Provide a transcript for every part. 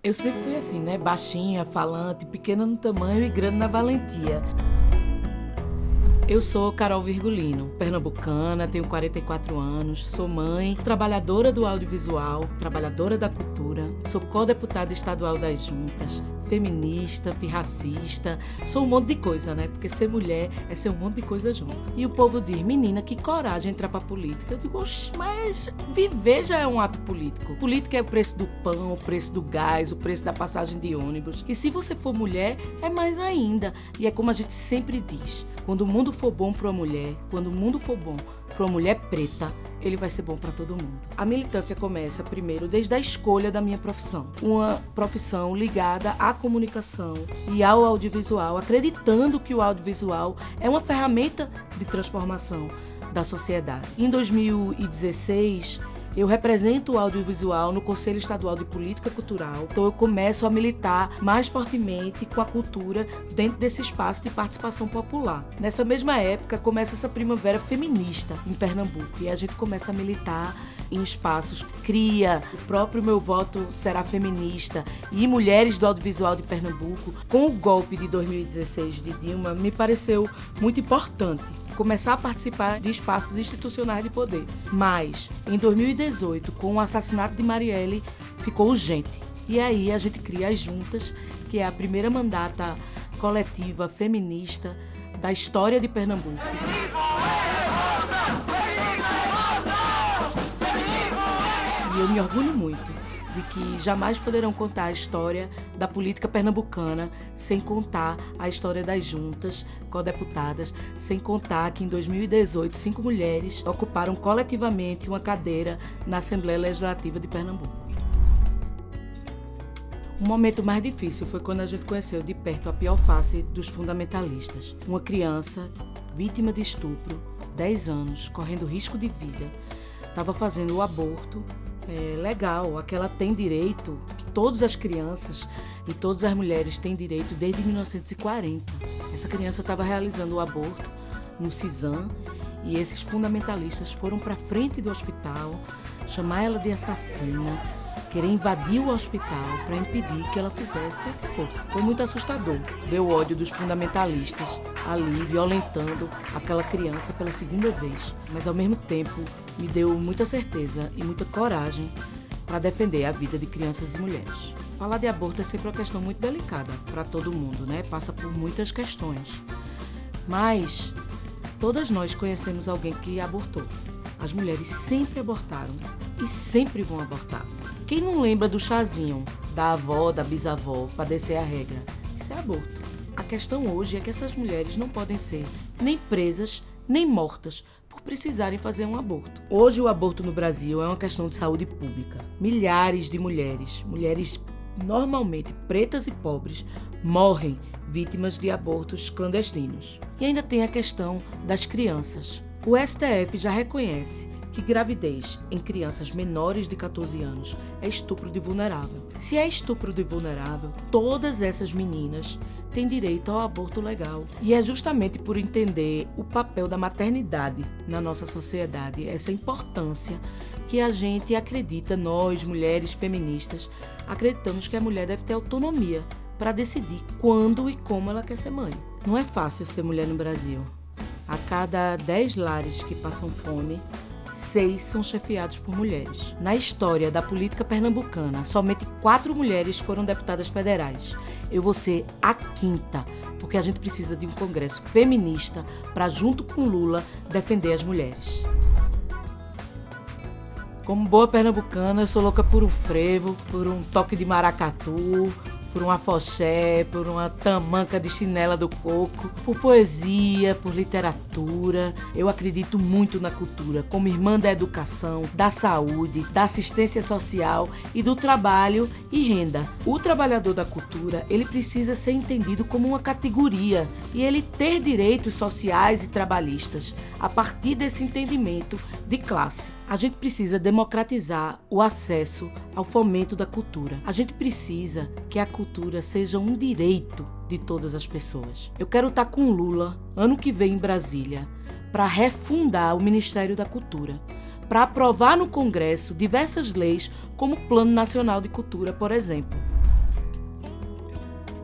Eu sempre fui assim, né? Baixinha, falante, pequena no tamanho e grande na valentia. Eu sou Carol Virgulino, pernambucana, tenho 44 anos, sou mãe, trabalhadora do audiovisual, trabalhadora da cultura, sou co-deputada estadual das juntas, feminista, antirracista, sou um monte de coisa, né? Porque ser mulher é ser um monte de coisa junto. E o povo diz, menina, que coragem entrar pra política. Eu digo, oxe, mas viver já é um ato político. Política é o preço do pão, o preço do gás, o preço da passagem de ônibus. E se você for mulher, é mais ainda. E é como a gente sempre diz, quando o mundo for bom para uma mulher, quando o mundo for bom para uma mulher preta, ele vai ser bom para todo mundo. A militância começa primeiro desde a escolha da minha profissão. Uma profissão ligada à comunicação e ao audiovisual, acreditando que o audiovisual é uma ferramenta de transformação da sociedade. Em 2016, eu represento o audiovisual no Conselho Estadual de Política Cultural, então eu começo a militar mais fortemente com a cultura dentro desse espaço de participação popular. Nessa mesma época, começa essa primavera feminista em Pernambuco e a gente começa a militar em espaços, cria o próprio Meu Voto Será Feminista e Mulheres do Audiovisual de Pernambuco. Com o golpe de 2016 de Dilma, me pareceu muito importante começar a participar de espaços institucionais de poder. Mas, em 2018, com o assassinato de Marielle, ficou urgente. E aí a gente cria as Juntas, que é a primeira mandata coletiva feminista da história de Pernambuco. E eu me orgulho muito de que jamais poderão contar a história da política pernambucana sem contar a história das juntas co-deputadas, sem contar que em 2018 5 mulheres ocuparam coletivamente uma cadeira na Assembleia Legislativa de Pernambuco. O momento mais difícil foi quando a gente conheceu de perto a pior face dos fundamentalistas. Uma criança vítima de estupro, 10 anos, correndo risco de vida, estava fazendo o aborto legal, a que ela tem direito, que todas as crianças e todas as mulheres têm direito desde 1940. Essa criança estava realizando o aborto no Cisam e esses fundamentalistas foram para frente do hospital, chamar ela de assassina, querer invadir o hospital para impedir que ela fizesse esse aborto. Foi muito assustador ver o ódio dos fundamentalistas ali violentando aquela criança pela segunda vez, mas ao mesmo tempo me deu muita certeza e muita coragem para defender a vida de crianças e mulheres. Falar de aborto é sempre uma questão muito delicada para todo mundo, né? Passa por muitas questões. Mas todas nós conhecemos alguém que abortou. As mulheres sempre abortaram e sempre vão abortar. Quem não lembra do chazinho da avó, da bisavó, para descer a regra? Isso é aborto. A questão hoje é que essas mulheres não podem ser nem presas, nem mortas por precisarem fazer um aborto. Hoje o aborto no Brasil é uma questão de saúde pública. Milhares de mulheres normalmente pretas e pobres, morrem vítimas de abortos clandestinos. E ainda tem a questão das crianças. O STF já reconhece que gravidez em crianças menores de 14 anos é estupro de vulnerável. Se é estupro de vulnerável, todas essas meninas têm direito ao aborto legal. E é justamente por entender o papel da maternidade na nossa sociedade, essa importância, que a gente acredita, nós, mulheres feministas, acreditamos que a mulher deve ter autonomia para decidir quando e como ela quer ser mãe. Não é fácil ser mulher no Brasil. A cada 10 lares que passam fome, 6 são chefiados por mulheres. Na história da política pernambucana, somente 4 mulheres foram deputadas federais. Eu vou ser a 5ª, porque a gente precisa de um congresso feminista para, junto com Lula, defender as mulheres. Como boa pernambucana, eu sou louca por um frevo, por um toque de maracatu, por um afoxé, por uma tamanca de chinela do coco, por poesia, por literatura. Eu acredito muito na cultura, como irmã da educação, da saúde, da assistência social e do trabalho e renda. O trabalhador da cultura, ele precisa ser entendido como uma categoria e ele ter direitos sociais e trabalhistas a partir desse entendimento de classe. A gente precisa democratizar o acesso ao fomento da cultura. A gente precisa que a cultura seja um direito de todas as pessoas. Eu quero estar com Lula ano que vem em Brasília para refundar o Ministério da Cultura, para aprovar no Congresso diversas leis como o Plano Nacional de Cultura, por exemplo.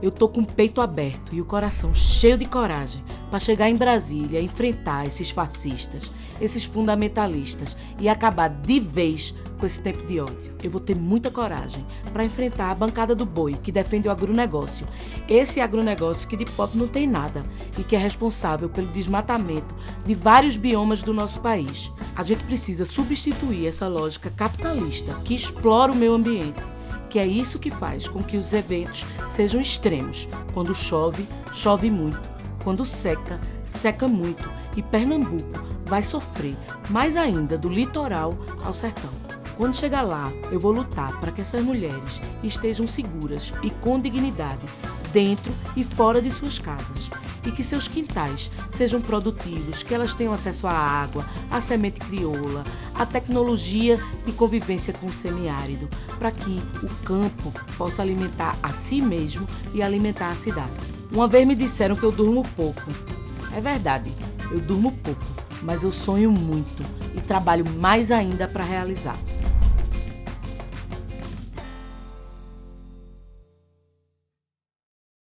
Eu tô com o peito aberto e o coração cheio de coragem para chegar em Brasília e enfrentar esses fascistas, esses fundamentalistas e acabar de vez com esse tempo de ódio. Eu vou ter muita coragem para enfrentar a bancada do boi que defende o agronegócio. Esse agronegócio que de pop não tem nada e que é responsável pelo desmatamento de vários biomas do nosso país. A gente precisa substituir essa lógica capitalista que explora o meio ambiente, que é isso que faz com que os eventos sejam extremos. Quando chove, chove muito. Quando seca, seca muito. E Pernambuco vai sofrer mais ainda do litoral ao sertão. Quando chegar lá, eu vou lutar para que essas mulheres estejam seguras e com dignidade dentro e fora de suas casas e que seus quintais sejam produtivos, que elas tenham acesso à água, à semente crioula, à tecnologia de convivência com o semiárido, para que o campo possa alimentar a si mesmo e alimentar a cidade. Uma vez me disseram que eu durmo pouco. É verdade, eu durmo pouco, mas eu sonho muito e trabalho mais ainda para realizar.